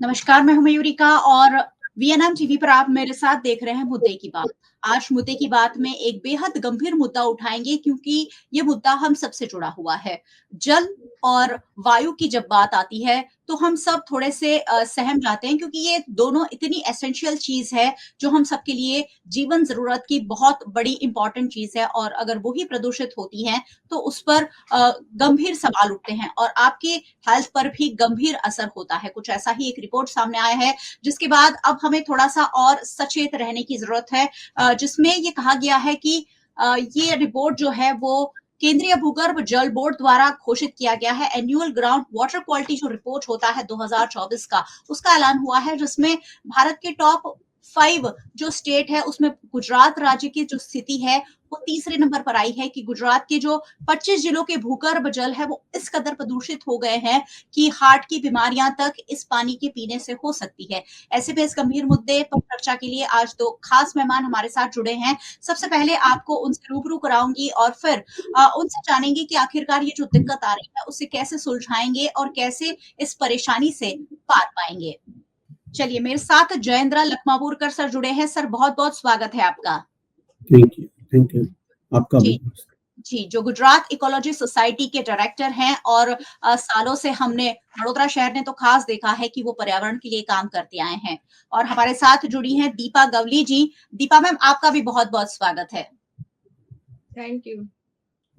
नमस्कार, मैं हूं मयूरिका और वीएनएम टीवी पर आप मेरे साथ देख रहे हैं मुद्दे की बात। आज मुद्दे की बात में एक बेहद गंभीर मुद्दा उठाएंगे क्योंकि ये मुद्दा हम सबसे जुड़ा हुआ है। जल और वायु की जब बात आती है तो हम सब थोड़े से सहम जाते हैं क्योंकि ये दोनों इतनी एसेंशियल चीज है जो हम सबके लिए जीवन जरूरत की बहुत बड़ी इंपॉर्टेंट चीज है और अगर वो ही प्रदूषित होती है तो उस पर गंभीर सवाल उठते हैं और आपके हेल्थ पर भी गंभीर असर होता है। कुछ ऐसा ही एक रिपोर्ट सामने आया है जिसके बाद अब हमें थोड़ा सा और सचेत रहने की जरूरत है, जिसमें ये कहा गया है कि ये रिपोर्ट जो है वो केंद्रीय भूगर्भ जल बोर्ड द्वारा घोषित किया गया है। एनुअल ग्राउंड वाटर क्वालिटी जो रिपोर्ट होता है 2024 का, उसका ऐलान हुआ है जिसमें भारत के टॉप 5 जो स्टेट है उसमें गुजरात राज्य की जो स्थिति है वो तीसरे नंबर पर आई है कि गुजरात के जो 25 जिलों के भूगर्भ जल है वो इस कदर प्रदूषित हो गए हैं कि हार्ट की बीमारियां तक इस पानी के पीने से हो सकती है। ऐसे में इस गंभीर मुद्दे पर चर्चा के लिए आज दो खास मेहमान हमारे साथ जुड़े हैं। सबसे पहले आपको उनसे रूबरू कराऊंगी और फिर उनसे जानेंगे कि आखिरकार ये जो दिक्कत आ रही है उसे कैसे सुलझाएंगे और कैसे इस परेशानी से पार पाएंगे। चलिए, मेरे साथ जयेंद्र लखमापुरकर सर जुड़े हैं। सर, बहुत बहुत स्वागत है आपका। थैंक यू आपका भी। जी, जो गुजरात इकोलॉजी सोसाइटी के डायरेक्टर हैं और सालों से हमने वडोदरा शहर ने तो खास देखा है कि वो पर्यावरण के लिए काम करते आए हैं। और हमारे साथ जुड़ी हैं दीपा गवली जी। दीपा मैम, आपका भी बहुत बहुत स्वागत है। Thank you.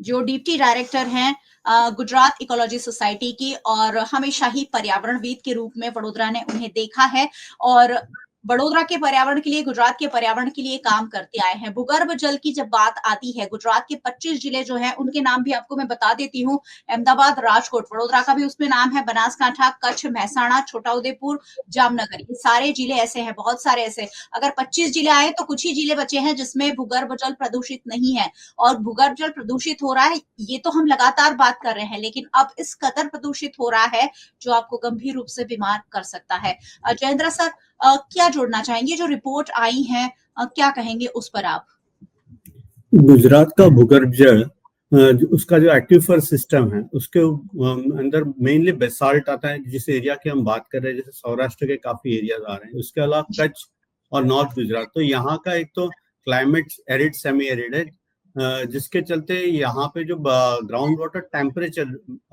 जो डिप्टी डायरेक्टर हैं गुजरात इकोलॉजी सोसाइटी की और हमेशा ही पर्यावरणविद के रूप में वडोदरा ने उन्हें देखा है और वडोदरा के पर्यावरण के लिए, गुजरात के पर्यावरण के लिए काम करते आए हैं। भूगर्भ जल की जब बात आती है, गुजरात के 25 जिले जो हैं उनके नाम भी आपको मैं बता देती हूँ। अहमदाबाद, राजकोट, वडोदरा का भी उसमें नाम है, बनासकांठा, कच्छ, महसाणा, छोटाउदेपुर, जामनगर, ये सारे जिले ऐसे हैं, बहुत सारे ऐसे। अगर 25 जिले आए तो कुछ ही जिले बचे हैं जिसमें भूगर्भ जल प्रदूषित नहीं है। और भूगर्भ जल प्रदूषित हो रहा है, ये तो हम लगातार बात कर रहे हैं, लेकिन अब इस कदर प्रदूषित हो रहा है जो आपको गंभीर रूप से बीमार कर सकता है। जयेंद्र सर, क्या जोड़ना चाहेंगे? जो रिपोर्ट आई है, क्या कहेंगे उस पर आप? गुजरात का भूगर्भ जल, उसका जो एक्विफर सिस्टम है उसके अंदर मेनली बेसाल्ट आता है। जिस एरिया की हम बात कर रहे हैं, जैसे सौराष्ट्र के काफी एरियाज आ रहे हैं, उसके अलावा कच्छ और नॉर्थ गुजरात, तो यहाँ का एक तो क्लाइमेट एरिड सेमी एरिड है, जिसके चलते यहाँ पे जो ground water temperature,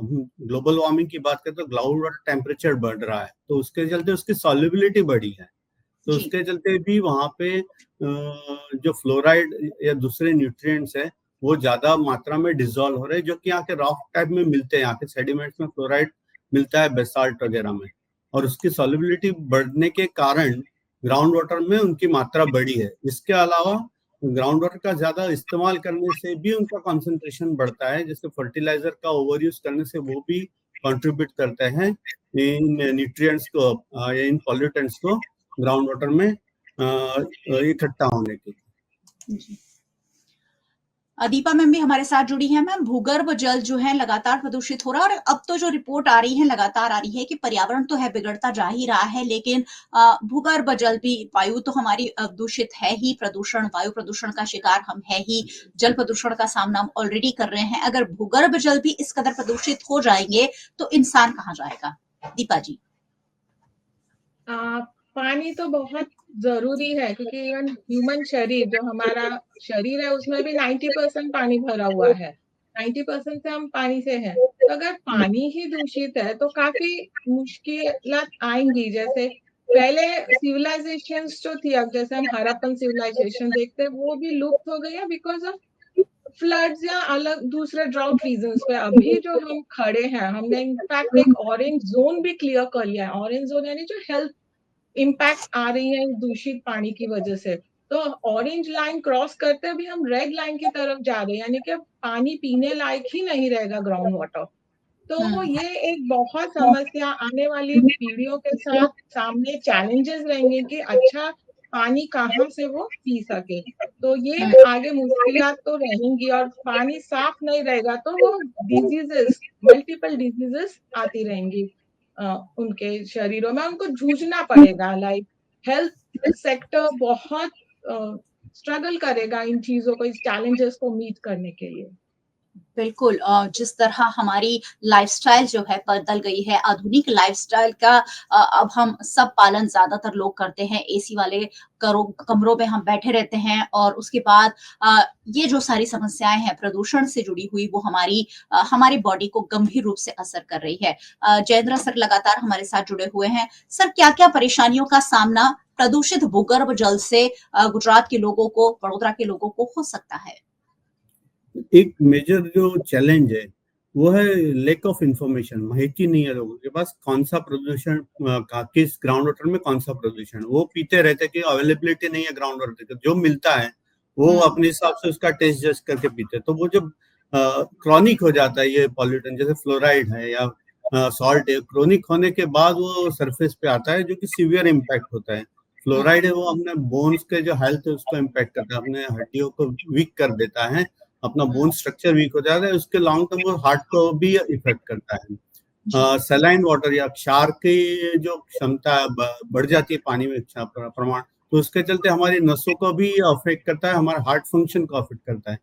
global warming की बात करें तो ग्राउंड वाटर टेम्परेचर बढ़ रहा है, तो उसके चलते उसकी सॉल्युबिलिटी बढ़ी है। तो उसके चलते भी वहाँ पे जो फ्लोराइड या दूसरे न्यूट्रिएंट्स है वो ज्यादा मात्रा में डिसॉल्व हो रहे हैं, जो कि यहाँ के रॉक टाइप में मिलते हैं। यहाँ के सेडिमेंट्स में फ्लोराइड मिलता है बेसाल्ट वगैरह में, और उसकी सॉल्युबिलिटी बढ़ने के कारण ग्राउंड वाटर में उनकी मात्रा बढ़ी है। इसके अलावा ग्राउंड वाटर का ज्यादा इस्तेमाल करने से भी उनका कॉन्सेंट्रेशन बढ़ता है, जैसे फर्टिलाइजर का ओवर यूज करने से वो भी कंट्रीब्यूट करते हैं इन न्यूट्रिएंट्स को या इन पॉल्यूटेंट्स को ग्राउंड वाटर में इकट्ठा होने की। दीपा मैम भी हमारे साथ जुड़ी है। मैम, भूगर्भ जल जो है लगातार प्रदूषित हो रहा है और अब तो जो रिपोर्ट आ रही है लगातार आ रही है कि पर्यावरण तो है बिगड़ता जा ही रहा है, लेकिन भूगर्भ जल भी, वायु तो हमारी दूषित है ही, प्रदूषण, वायु प्रदूषण का शिकार हम है ही, जल प्रदूषण का सामना हम ऑलरेडी कर रहे हैं। अगर भूगर्भ जल भी इस कदर प्रदूषित हो जाएंगे तो इंसान कहाँ जाएगा? दीपा जी। पानी तो बहुत जरूरी है, क्योंकि इवन ह्यूमन शरीर, जो हमारा शरीर है, उसमें भी 90% पानी भरा हुआ है। 90% से हम पानी से हैं। तो अगर पानी ही दूषित है तो काफी मुश्किलात आएंगी। जैसे पहले सिविलाइजेशंस जो थी, अब जैसे हम हड़प्पन सिविलाइजेशन देखते हैं, वो भी लुप्त हो गई है बिकॉज ऑफ फ्लड्स या अलग दूसरे ड्राउट रीजंस पे। अभी जो हम खड़े हैं, हमने इनफैक्ट एक ऑरेंज जोन भी क्लियर कर लिया है। ऑरेंज जोन यानी जो हेल्थ इम्पैक्ट आ रही है दूषित पानी की वजह से। तो ऑरेंज लाइन क्रॉस करते भी हम रेड लाइन की तरफ जा रहे हैं, यानी कि पानी पीने लायक ही नहीं रहेगा ग्राउंड वाटर। तो ये एक बहुत समस्या आने वाली पीढ़ियों के साथ सामने चैलेंजेस रहेंगे कि अच्छा पानी कहाँ से वो पी सके। तो ये आगे मुश्किलात तो रहेंगी, और पानी साफ नहीं रहेगा तो वो डिजीजेस, मल्टीपल डिजीजेस आती रहेंगी उनके शरीरों में। उनको जूझना पड़ेगा। लाइक हेल्थ सेक्टर बहुत स्ट्रगल करेगा इन चीजों को, इस चैलेंजेस को मीट करने के लिए। बिल्कुल जिस तरह हमारी लाइफ़स्टाइल जो है बदल गई है, आधुनिक लाइफ़स्टाइल का अब हम सब पालन ज़्यादातर लोग करते हैं, एसी वाले कमरों में हम बैठे रहते हैं और उसके बाद ये जो सारी समस्याएँ हैं प्रदूषण से जुड़ी हुई वो हमारी बॉडी को गंभीर रूप से असर कर रही है। जयेंद्र सर लगातार हमारे साथ जुड़े हुए हैं। सर क्या-क्या परेशानियों का सामना प्रदूषित भूगर्भ जल से गुजरात के लोगों को, वडोदरा के लोगों को हो सकता है? एक मेजर जो चैलेंज है वो है लेक ऑफ इंफॉर्मेशन। माहिती नहीं है लोगों के पास कौन सा प्रदूषण किस ग्राउंड वाटर में कौन सा प्रदूषण। वो पीते रहते कि अवेलेबिलिटी नहीं है ग्राउंड वाटर की, जो मिलता है वो हुँ, अपने हिसाब से उसका टेस्ट जस्ट करके पीते हैं। तो वो जब क्रॉनिक हो जाता है ये पॉल्यूटेंट, जैसे फ्लोराइड है या सॉल्ट है, क्रॉनिक होने के बाद वो सरफेस पे आता है जो कि सीवियर इम्पैक्ट होता है। हुँ, फ्लोराइड है वो अपने बोन्स के जो हेल्थ है उसको इम्पैक्ट करता है, अपने हड्डियों को वीक कर देता है, अपना हुँ, बोन स्ट्रक्चर वीक हो जाता है, उसके लॉन्ग टर्म वो हार्ट को भी इफेक्ट करता जी, है। सलाइन वाटर या क्षार की जो क्षमता बढ़ जाती है पानी में प्रमाण, तो उसके चलते हमारी नसों को भी अफेक्ट करता है, हमारे हार्ट फंक्शन को अफेक्ट करता है।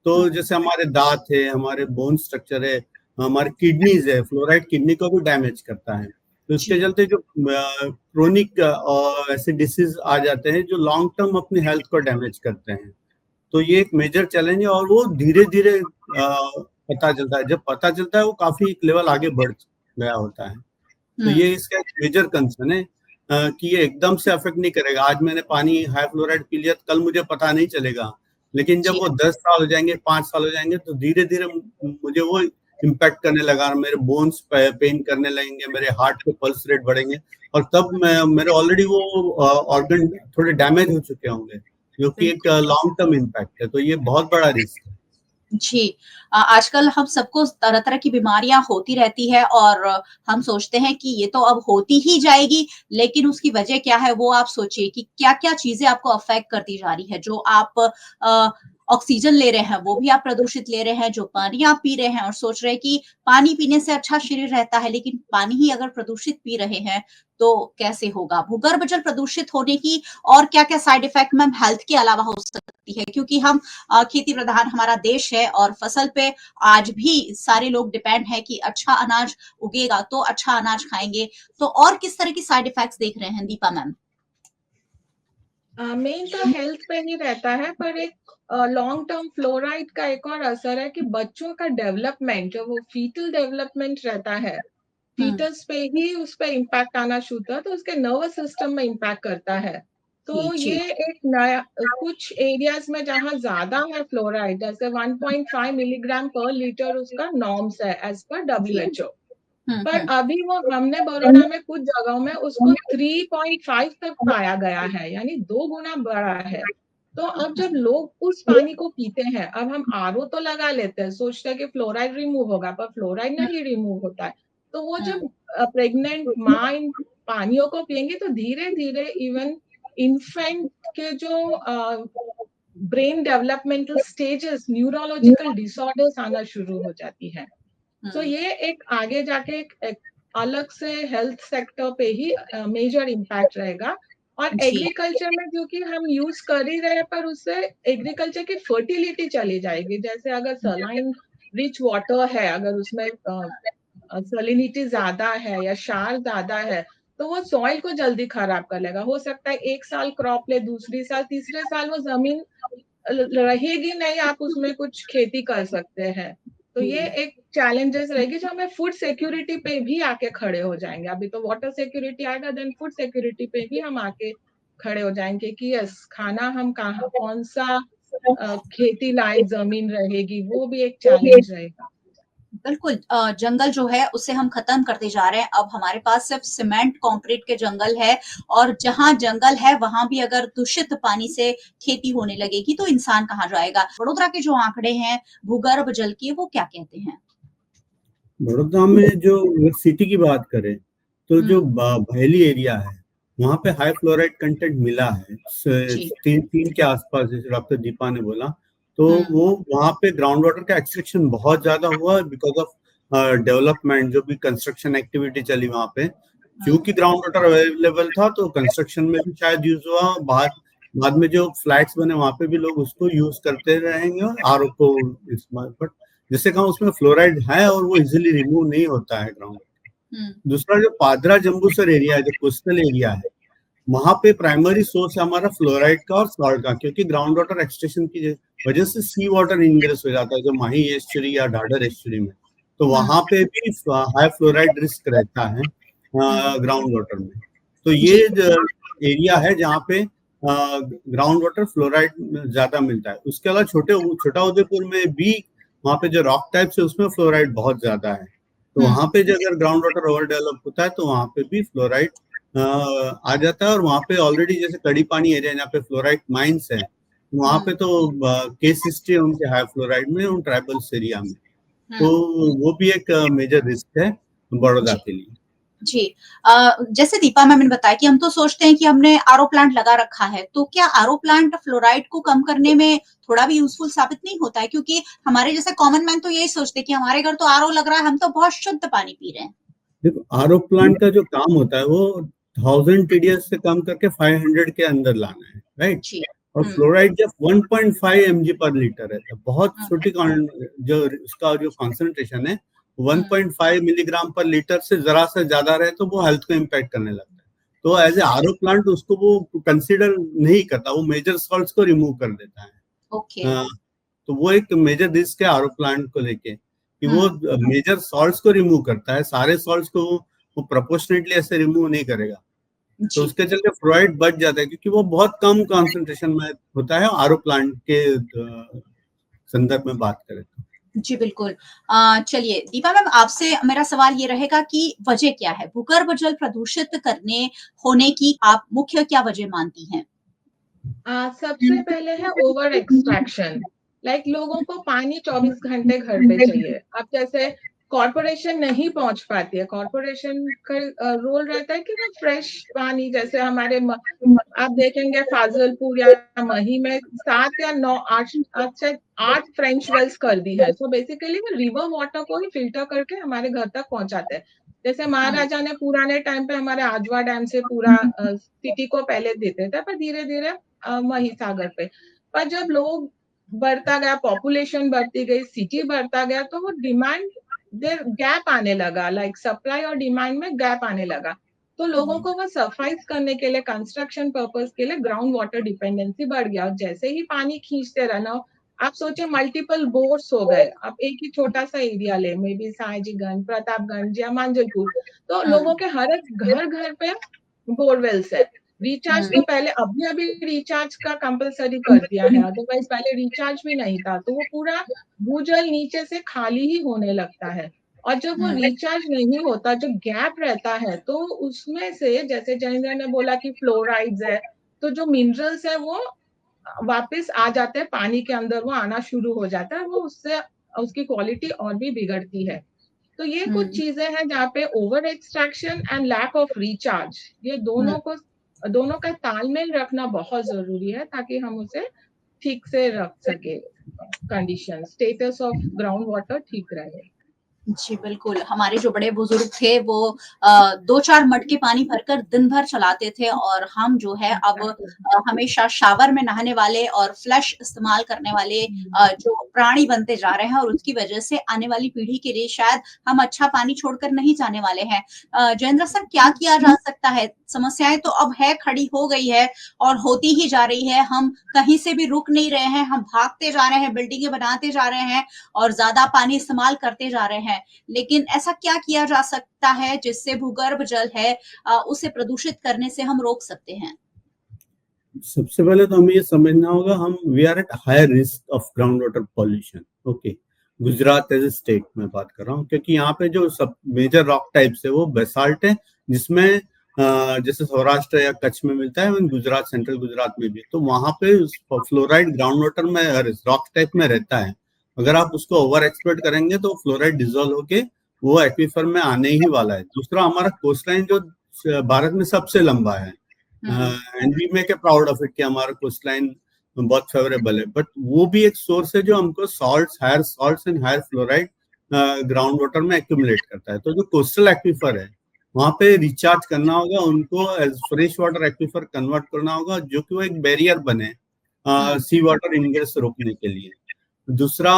हुँ, तो जैसे हमारे दांत है, हमारे बोन स्ट्रक्चर है, हमारी किडनीज है, फ्लोराइड किडनी को भी डैमेज करता है। तो इसके जी, चलते जो क्रोनिक और ऐसे डिसीज आ जाते हैं जो लॉन्ग टर्म अपनी हेल्थ को डैमेज करते हैं। तो ये एक मेजर चैलेंज है और वो धीरे-धीरे पता चलता है। जब पता चलता है वो काफ़ी एक लेवल आगे बढ़ गया होता है। तो हुँ, ये इसका एक मेजर कंसर्न है कि ये एकदम से अफ़ेक्ट नहीं करेगा। आज मैंने पानी हाई फ्लोराइड पी लिया, कल मुझे पता नहीं चलेगा। लेकिन जब जी, वो 10 साल हो जाएँगे, 5 साल हो जाएँगे तो धीरे-धीरे मुझे वो इम्पैक्ट करने लगा, मेरे बोन्स पेन करने लगेंगे, मेरे हार्ट के पल्स रेट बढ़ेंगे और तब मैं मेरे ऑलरेडी वो ऑर्गन थोड़े डैमेज हो चुके होंगे, जो कि एक बिल्कुल। लॉन्ग टर्म इम्पैक्ट है। तो ये बहुत बड़ा रिस्क है। जी। आजकल हम सबको तरह-तरह की बीमारियाँ होती रहती है और हम सोचते हैं कि ये तो अब होती ही जाएगी, लेकिन उसकी वजह क्या है वो आप सोचिए कि क्या-क्या चीज़ें आपको अफ़ेक्ट करती जा रही है। जो आप अ, ऑक्सीजन ले रहे हैं, वो भी आप प्रदूषित ले रहे हैं, जो पानी आप पी रहे हैं और सोच रहे हैं कि पानी पीने से अच्छा शरीर रहता है, लेकिन पानी ही अगर प्रदूषित पी रहे हैं, तो कैसे होगा? भूगर्भ जल प्रदूषित होने की और क्या-क्या साइड इफ़ेक्ट मैम हेल्थ के अलावा हो सकती है? क्योंकि हम खेती प्रधान हमारा देश है और फसल पे आज भी सारे लोग डिपेंड है कि अच्छा अनाज उगेगा तो अच्छा अनाज खाएंगे। तो और किस तरह की साइड इफेक्ट्स देख रहे हैं दीपा मैम? मेन तो हेल्थ पे ही रहता है, पर एक लॉन्ग टर्म फ्लोराइड का एक और असर है कि बच्चों का डेवलपमेंट, जो वो फीटल डेवलपमेंट रहता है, हम्म, फीटस पे ही उस पे इम्पैक्ट आना शुरू होता है, तो उसके नर्वस सिस्टम में इम्पैक्ट करता है। जी तो जी। ये एक नया कुछ एरियाज़ में जहाँ ज़्यादा है फ्लोराइड, जैसे 1.5 मिलीग्राम पर लीटर उसका नॉर्म्स है एज़ पर जी। डब्ल्यूएचओ। पर हम्म। अभी वो हमने बड़ौदा में कुछ जगहों में उसको 3.5 तक पाया गया है, यानी 2 गुना बढ़ा है। तो अब जब लोग उस पानी को पीते हैं, अब हम आरओ तो लगा लेते हैं, सोचते हैं कि फ्लोराइड रिमूव होगा, पर फ्लोराइड नहीं रिमूव होता है। तो वो हम्म, जब प्रेग्नेंट माँ इन पानियों को पिएँगी तो धीरे-धीरे इवन इन्फेंट के जो brain developmental stages, neurological disorders आना शुरू हो जाती हैं। तो हम्म, ये एक आगे जाके एक अलग से हेल्थ सेक्टर पे ही मेजर इम्पैक्ट रहेगा। और जी। एग्रीकल्चर में क्योंकि हम यूज़ कर ही रहे हैं, पर उससे एग्रीकल्चर की फर्टिलिटी चली जाएगी। जैसे अगर सलाइन रिच वाटर है, अगर उसमें सैलिनिटी ज़्यादा है या क्षार ज़्यादा है, तो वो सॉइल को जल्दी खराब कर लेगा। हो सकता है 1 साल क्रॉप ले, दूसरी साल, तीसरे साल वो ज़मीन रहेगी नहीं, आप उसमें कुछ खेती कर सकते हैं। तो ये हम्म, एक चैलेंजेस रहेगी जो हमें फूड सिक्योरिटी पे भी आके खड़े हो जाएँगे। अभी तो वाटर सिक्योरिटी आएगा, देन फूड सिक्योरिटी पे भी हम आके खड़े हो जाएँगे कि यस, खाना हम कहाँ कौन-सा खेती लायक ज़मीन रहेगी, वो भी एक चैलेंज रहेगा। बिल्कुल जंगल जो है उसे हम खत्म करते जा रहे हैं। अब हमारे पास सिर्फ सीमेंट कंक्रीट के जंगल है और जहां जंगल है वहां भी अगर दूषित पानी से खेती होने लगेगी तो इंसान कहाँ जाएगा? वडोदरा के जो आंकड़े हैं भूगर्भ जल के वो क्या कहते हैं? बड़ौदा में जो अगर सिटी की बात करें तो जो हम्म, बहेली एरिया है वहाँ पे हाई फ्लोराइड कंटेंट मिला है। जी। तीन तीन के आसपास, जैसे डॉक्टर दीपा ने बोला, तो हुँ, वो वहाँ पे ग्राउंड वाटर का एक्सट्रैक्शन बहुत ज्यादा हुआ बिकॉज ऑफ डेवलपमेंट, जो भी कंस्ट्रक्शन एक्टिविटी चली वहाँ पे। हुँ, क्योंकि ग्राउंड वाटर अवेलेबल था तो कंस्ट्रक्शन में भी शायद यूज हुआ। बाद बाद में जो फ्लैट्स बने वहाँ पे भी लोग उसको यूज करते रहेंगे और आरओ को इस्तेमाल। जैसे कहा उसमें फ्लोराइड है और वो इजीली रिमूव नहीं होता है ग्राउंड। दूसरा जो पादरा जम्बूसर एरिया है, जो कोस्टल एरिया है, वहां पे प्राइमरी सोर्स है हमारा फ्लोराइड का और सॉल्ट का, क्योंकि ग्राउंड वाटर एक्सट्रैक्शन की वजह से सी वाटर इंग्रेस हो जाता है जो माही एस्चुरी या ढाढर एस्चुरी में, तो वहां पे भी हाई फ्लोराइड रिस्क रहता है ग्राउंड वाटर में। तो ये एरिया है जहाँ पे ग्राउंड वाटर फ्लोराइड ज्यादा मिलता है। उसके अलावा छोटा उदयपुर में भी वहाँ पे जो रॉक टाइप्स है उसमें फ्लोराइड बहुत ज्यादा है, तो वहां पे जो अगर ग्राउंड वाटर ओवर डेवलप होता है तो वहां पे भी फ्लोराइड आ जाता है। और वहां पे ऑलरेडी जैसे कड़ी पानी एरिया जहाँ पे फ्लोराइड माइंस है, वहां पे तो केस हिस्ट्री है उनके हाई फ्लोराइड में उन ट्राइबल्स एरिया में, तो वो भी एक मेजर रिस्क है बड़ौदा के लिए। जी, जैसे दीपा मैम ने बताया कि हम तो सोचते हैं कि हमने आरओ प्लांट लगा रखा है, तो क्या आरओ प्लांट फ्लोराइड को कम करने में थोड़ा भी यूजफुल साबित नहीं होता है? क्योंकि हमारे जैसे कॉमन मैन तो यही सोचते हैं कि हमारे घर तो आरओ लग रहा है, हम तो बहुत शुद्ध पानी पी रहे हैं। देखो आरओ प्लांट का जो काम होता है वो 1000 TDS से कम करके 500 के अंदर लाना है, राइट? और फ्लोराइड जब 1.5 mg पर लीटर है, तो बहुत छोटी जो उसका जो कॉन्सेंट्रेशन है 1.5 मिलीग्राम पर लीटर से जरा से ज्यादा रहे तो वो हेल्थ को इम्पैक्ट करने लगता है। तो एज ए आरओ प्लांट उसको वो कंसीडर नहीं करता, वो मेजर सॉल्ट्स को रिमूव कर देता है। तो वो एक मेजर रिस्क है आरओ प्लांट को लेके कि वो मेजर सॉल्ट्स को रिमूव करता है, सारे सॉल्ट्स को वो प्रोपोर्शनेटली ऐसे रिमूव नहीं करेगा, तो उसके चलते फ्लोराइड बढ़ जाता है क्योंकि वो बहुत कम कॉन्सेंट्रेशन में होता है आरओ प्लांट के संदर्भ में बात करें तो। जी बिल्कुल। चलिए दीपा मैम, आपसे मेरा सवाल ये रहेगा कि वजह क्या है भूगर्भ जल प्रदूषित होने की, आप मुख्य क्या वजह मानती हैं? सबसे पहले है ओवर एक्सट्रैक्शन। लाइक लोगों को पानी 24 घंटे घर पे चाहिए। अब जैसे कॉर्पोरेशन नहीं पहुंच पाती है, कॉर्पोरेशन का रोल रहता है कि वो फ्रेश पानी, जैसे हमारे आप देखेंगे फाजिलपुर या मही में 7 या 9 8 फ्रेंच वेल्स कर दी है। सो बेसिकली वो रिवर वाटर को ही फिल्टर करके हमारे घर तक पहुंचाते हैं। जैसे महाराजा ने पुराने टाइम पे हमारे आजवा डैम से पूरा सिटी को पहले देते थे, पर धीरे धीरे मही सागर पे। पर जब लोग बढ़ता गया, पॉपुलेशन बढ़ती गई, सिटी बढ़ता गया, तो वो डिमांड गैप आने लगा, लाइक सप्लाई और डिमांड में गैप आने लगा। तो लोगों को वो सफाइज करने के लिए, कंस्ट्रक्शन पर्पस के लिए ग्राउंड वाटर डिपेंडेंसी बढ़ गया। और जैसे ही पानी खींचते रहना, आप सोचे मल्टीपल बोर्स हो गए। आप एक ही छोटा सा एरिया ले, मे बी सायजीगंज, प्रतापगंज या मांजलपुर, तो लोगों के हर घर घर पे बोरवेल्स है। रिचार्ज तो पहले अभी रिचार्ज का कंपलसरी कर दिया है, अदरवाइज पहले रिचार्ज भी नहीं था। तो वो पूरा भूजल नीचे से खाली ही होने लगता है। और जब वो रिचार्ज नहीं होता, जो गैप रहता है, तो उसमें से जैसे जयेंद्र ने बोला कि फ्लोराइड्स है, तो जो मिनरल्स है वो वापस आ जाते हैं पानी के अंदर, वो आना शुरू हो जाता है, वो उससे उसकी क्वालिटी और भी बिगड़ती है। तो ये कुछ चीजें हैं जहाँ पे over extraction and lack of recharge, ये दोनों का तालमेल रखना बहुत जरूरी है ताकि हम उसे ठीक से रख सके, condition status of ground water ठीक रहे। जी बिल्कुल, हमारे जो बड़े बुजुर्ग थे वो 2-4 मटके पानी भरकर दिन भर चलाते थे, और हम जो है अब हमेशा शावर में नहाने वाले और फ्लश इस्तेमाल करने वाले जो प्राणी बनते जा रहे हैं, और उसकी वजह से आने वाली पीढ़ी के लिए शायद हम अच्छा पानी छोड़कर नहीं जाने वाले हैं। जयेंद्र सर, क्या किया जा सकता है? समस्याएं तो अब है, खड़ी हो गई है और होती ही जा रही है, हम कहीं से भी रुक नहीं रहे हैं, हम भागते जा रहे हैं, बिल्डिंगें बनाते जा रहे हैं और ज्यादा पानी इस्तेमाल करते जा रहे हैं। लेकिन ऐसा क्या किया जा सकता है जिससे भूगर्भ जल है उसे प्रदूषित करने से हम रोक सकते हैं? सबसे पहले तो हमें ये समझना होगा, हम we are at higher risk of ground water pollution. Okay, Gujarat as a state में बात कर रहा हूँ, क्योंकि यहाँ पे जो सब मेजर रॉक टाइप्स है वो बेसाल्ट है, जिसमें जैसे सौराष्ट्र या कच्छ में मिलता है, गुजरात, सेंट्रल गुजरात में भी, तो वहां पे फ्लोराइड ग्राउंड वाटर में रॉक टाइप में रहता है। अगर आप उसको ओवर एक्सप्लोइट करेंगे तो फ्लोराइड डिजोल्व होके वो एक्वीफर में आने ही वाला है। दूसरा, हमारा कोस्ट लाइन जो भारत में सबसे लंबा है, and we make a proud of it कि हमारा कोस्ट लाइन बहुत फेवरेबल है, बट वो भी एक सोर्स है जो हमको higher salts and higher fluoride ground water में एक्यूमुलेट करता है। तो जो कोस्टल एक्वीफर है वहां पे रिचार्ज करना होगा, उनको as fresh water aquifer convert करना होगा, जो कि वो एक बैरियर बने सी वाटर इनग्रेस रोकने के लिए। दूसरा,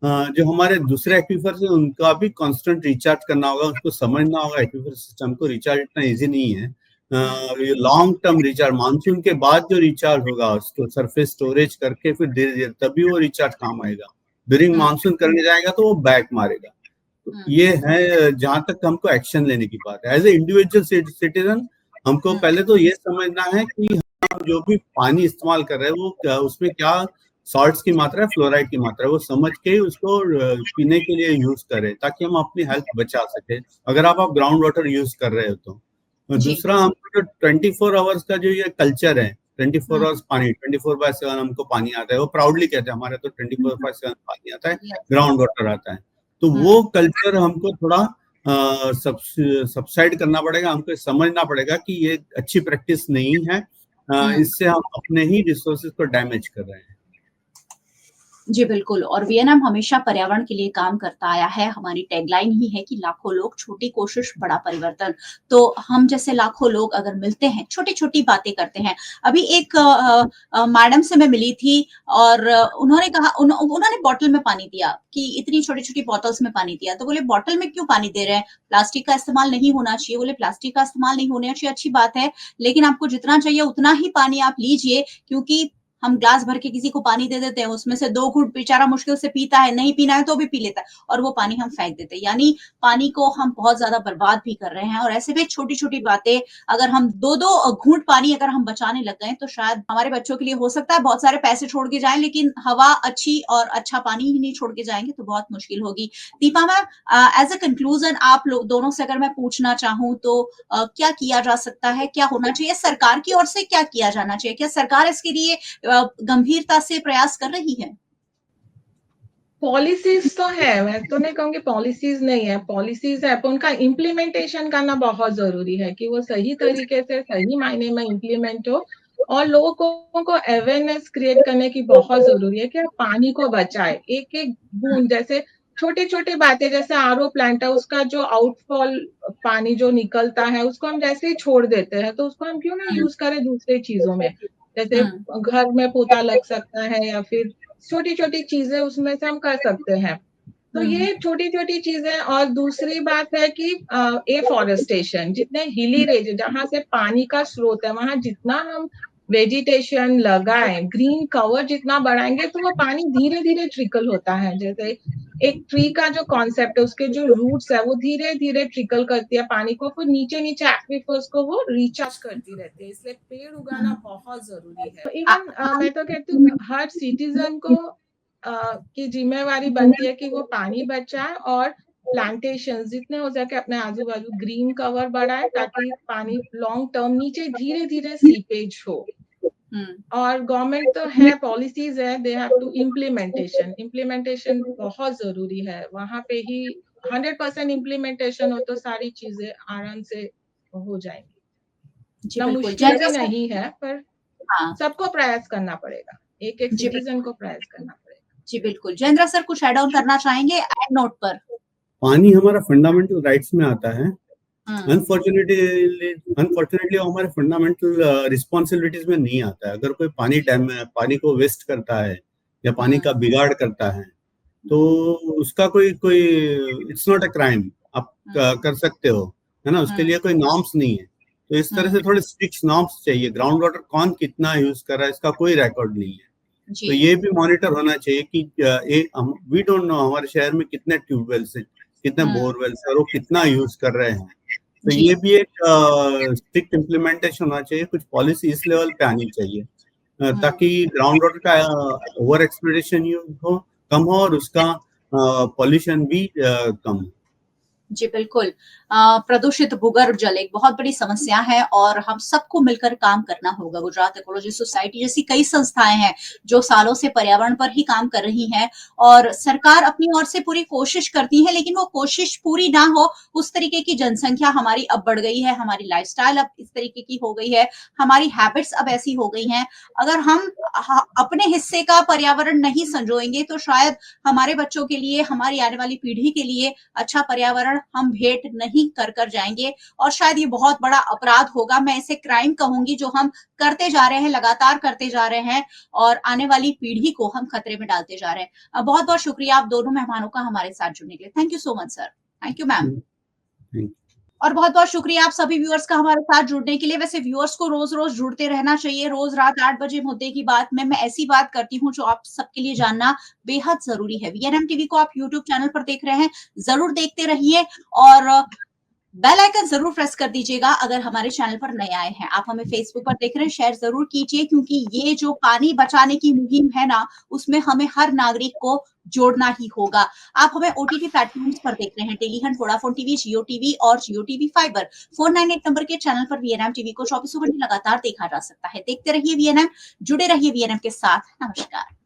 जो हमारे दूसरे एक्वीफर्स हैं उनका भी कांस्टेंट रिचार्ज करना होगा, उसको समझना होगा एक्वीफर सिस्टम को। रिचार्ज इतना इजी नहीं है। ये लॉन्ग टर्म रिचार्ज, मानसून के बाद जो रिचार्ज होगा उसको सरफेस स्टोरेज करके फिर धीरे धीरे तभी वो रिचार्ज काम आएगा। ड्यूरिंग मानसून करने जाएगा तो वो बैक मारेगा। तो ये है जहां तक हमको एक्शन लेने की बात है। एज ए इंडिविजुअल सिटीजन हमको पहले तो ये समझना है कि हम जो भी पानी इस्तेमाल कर रहे हैं वो उसमें क्या सॉल्ट्स की मात्रा है, फ्लोराइड की मात्रा है, वो समझ के उसको पीने के लिए यूज करें ताकि हम अपनी हेल्थ बचा सके, अगर आप ग्राउंड वाटर यूज कर रहे हो तो। और दूसरा, हमको जो 24 आवर्स का जो ये कल्चर है, 24 आवर्स पानी, 24/7 हमको पानी आता है, वो प्राउडली कहते हैं हमारे तो 24/7 पानी आता है, ग्राउंड वाटर आता है। तो वो कल्चर हमको थोड़ा सबसाइड करना पड़ेगा। हमको समझना पड़ेगा कि ये अच्छी प्रैक्टिस नहीं है, इससे हम अपने ही रिसोर्सेज को डैमेज कर रहे हैं। जी बिल्कुल, और वीएनएम हमेशा पर्यावरण के लिए काम करता आया है। हमारी टैगलाइन ही है कि लाखों लोग, छोटी कोशिश, बड़ा परिवर्तन। तो हम जैसे लाखों लोग अगर मिलते हैं, छोटी-छोटी बातें करते हैं। अभी एक मैडम से मैं मिली थी और उन्होंने कहा, उन्होंने बॉटल में पानी दिया कि इतनी छोटी-छोटी बॉटल्स में पानी दिया। तो बोले बॉटल में क्यों पानी दे रहे हैं? प्लास्टिक का इस्तेमाल नहीं होना चाहिए। बोले प्लास्टिक का इस्तेमाल नहीं होना चाहिए, अच्छी बात है, लेकिन आपको जितना चाहिए उतना ही पानी आप लीजिए, क्योंकि हम ग्लास भर के किसी को पानी दे देते हैं, उसमें से 2 घूंट बेचारा मुश्किल से पीता है, नहीं पीना है तो भी पी लेता है और वो पानी हम फेंक देते हैं। यानी पानी को हम बहुत ज्यादा बर्बाद भी कर रहे हैं। और ऐसे में छोटी-छोटी बातें, अगर हम 2-2 घूंट पानी अगर हम बचाने लग गए तो शायद हमारे बच्चों के लिए हो सकता है बहुत सारे पैसे छोड़ के जाएं, लेकिन हवा अच्छी और अच्छा पानी ही नहीं छोड़ के जाएंगे तो बहुत मुश्किल होगी। Deepa ma'am, as a conclusion आप लोग दोनों से अगर मैं पूछना चाहूँ तो क्या किया जा सकता है, क्या होना चाहिए, सरकार की ओर से क्या किया जाना चाहिए? क्या सरकार इसके लिए गंभीरता से प्रयास कर रही है? पॉलिसीज तो है, मैं तो नहीं कहूंगी पॉलिसीज नहीं है, पॉलिसीज है, पर उनका इम्प्लीमेंटेशन करना बहुत जरूरी है कि वो सही तरीके से सही मायने में इम्प्लीमेंट हो। और लोगों को अवेयरनेस क्रिएट करने की बहुत जरूरी है कि आप पानी को बचाए, एक एक बूंद, जैसे छोटे छोटे बातें, जैसे आरओ प्लांट है, उसका जो आउटफॉल पानी जो निकलता है उसको हम जैसे ही छोड़ देते हैं, तो उसको हम क्यों ना यूज करें दूसरी चीजों में। जैसे घर में पोता लग सकता है या फिर छोटी छोटी चीजें उसमें से हम कर सकते हैं। तो ये छोटी छोटी चीजें। और दूसरी बात है कि एफॉरेस्टेशन, जितने हिली रीजन जहां से पानी का स्रोत है वहां जितना हम वेजिटेशन लगाएं, ग्रीन कवर जितना बढ़ाएंगे तो वो पानी धीरे धीरे ट्रिकल होता है। जैसे एक ट्री का जो कॉन्सेप्ट है, उसके जो रूट्स है वो धीरे धीरे ट्रिकल करती है पानी को, फिर नीचे नीचे एक्विफर्स को वो रिचार्ज करती रहती है। इसलिए पेड़ उगाना बहुत जरूरी है। तो इवन मैं तो कहती हूँ हर सिटीजन को की जिम्मेवारी बनती है कि वो पानी बचाए और प्लांटेशन जितने हो सके अपने आजू बाजू ग्रीन कवर बढ़ाए, ताकि पानी लॉन्ग टर्म नीचे धीरे धीरे सीपेज हो। और गवर्नमेंट तो है, पॉलिसीज है, दे हैव टू इम्प्लीमेंटेशन बहुत जरूरी है। वहां पे ही 100% इम्प्लीमेंटेशन हो तो सारी चीजें आराम से हो जाएंगी। ना मुश्किल भी नहीं है, पर सबको प्रयास करना पड़ेगा, एक एक सिटीजन को प्रयास करना पड़ेगा। जी बिल्कुल। जयेंद्र सर कुछ ऐड ऑन करना चाहेंगे एंड नोट पर? पानी हमारा फंडामेंटल राइट्स में आता है। अनफॉर्चुनेटली हमारे फंडामेंटल रिस्पॉन्सिबिलिटीज में नहीं आता है। अगर कोई पानी को वेस्ट करता है या पानी का बिगाड़ करता है तो उसका कोई इट्स नॉट अ क्राइम, आप कर सकते हो, है ना, उसके लिए कोई नॉर्म्स नहीं है। तो इस तरह से थोड़े स्ट्रिक्ट नॉर्म्स चाहिए। ग्राउंड वाटर कौन कितना यूज कर रहा है इसका कोई रिकॉर्ड नहीं है। तो ये भी मॉनिटर होना चाहिए कि वी डोंट नो हमारे शहर में कितने ट्यूबवेल्स है, कितने बोरवेल्स है और वो कितना यूज कर रहे हैं। तो ये भी एक स्ट्रिक्ट इम्प्लीमेंटेशन होना चाहिए। कुछ पॉलिसी इस लेवल पे आनी चाहिए ताकि ग्राउंड वाटर का ओवर एक्सप्लोरेशन कम हो और उसका पॉल्यूशन भी कम हो। जी बिल्कुल। प्रदूषित भूगर्भ जल एक बहुत बड़ी समस्या है और हम सबको मिलकर काम करना होगा। गुजरात इकोलॉजी सोसाइटी जैसी कई संस्थाएं हैं जो सालों से पर्यावरण पर ही काम कर रही हैं और सरकार अपनी ओर से पूरी कोशिश करती है, लेकिन वो कोशिश पूरी ना हो, उस तरीके की जनसंख्या हमारी अब बढ़ गई है, हमारी लाइफस्टाइल अब इस तरीके की हो गई है, हमारी हैबिट्स अब ऐसी हो गई हैं। अगर हम अपने हिस्से का पर्यावरण नहीं संजोएंगे तो शायद हमारे बच्चों के लिए, हमारी आने वाली पीढ़ी के लिए अच्छा पर्यावरण हम भेंट नहीं कर जाएंगे और शायद ये बहुत बड़ा अपराध होगा। मैं इसे क्राइम कहूंगी जो हम करते जा रहे हैं, लगातार करते जा रहे हैं और आने वाली पीढ़ी को हम खतरे में डालते जा रहे हैं। बहुत बहुत शुक्रिया आप दोनों मेहमानों का हमारे साथ जुड़ने के लिए। Thank you so much sir. Thank you ma'am. और बहुत बहुत शुक्रिया आप सभी व्यूअर्स का हमारे साथ जुड़ने के लिए। वैसे व्यूअर्स को रोज रोज जुड़ते रहना चाहिए। रोज रात 8 बजे मुद्दे की बात में मैं ऐसी बात करती हूँ जो आप सबके लिए जानना बेहद जरूरी है। वीएनएम टीवी को आप यूट्यूब चैनल पर देख रहे हैं, जरूर देखते रहिए और बेल आइकन जरूर प्रेस कर दीजिएगा अगर हमारे चैनल पर नए आए हैं। आप हमें फेसबुक पर देख रहे हैं, शेयर जरूर कीजिए क्योंकि ये जो पानी बचाने की मुहिम है ना, उसमें हमें हर नागरिक को जोड़ना ही होगा। आप हमें ओटीटी प्लेटफॉर्म्स पर देख रहे हैं, टेलीहंट, वोडाफोन टीवी, जियो टीवी और जियो टीवी फाइबर। 498 नंबर के चैनल पर वीएनएम टीवी को 24 घंटे लगातार देखा जा सकता है। देखते रहिए वीएनएम, जुड़े रहिए वीएनएम के साथ। नमस्कार।